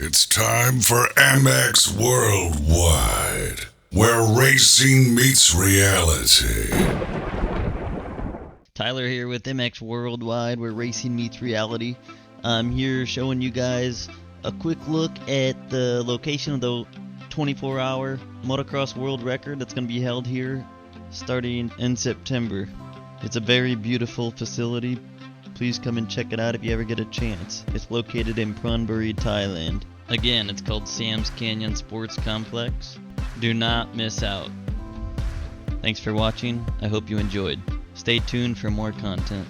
It's time for MX Worldwide, where racing meets reality. Tyler here with MX Worldwide, where racing meets reality. I'm here showing you guys a quick look at the location of the 24-hour motocross world record that's going to be held here starting in September. It's a very beautiful facility. Please come and check it out if you ever get a chance. It's located in Pronbury, Thailand. Again, it's called Sams Canyon Sports Complex. Do not miss out. Thanks for watching. I hope you enjoyed. Stay tuned for more content.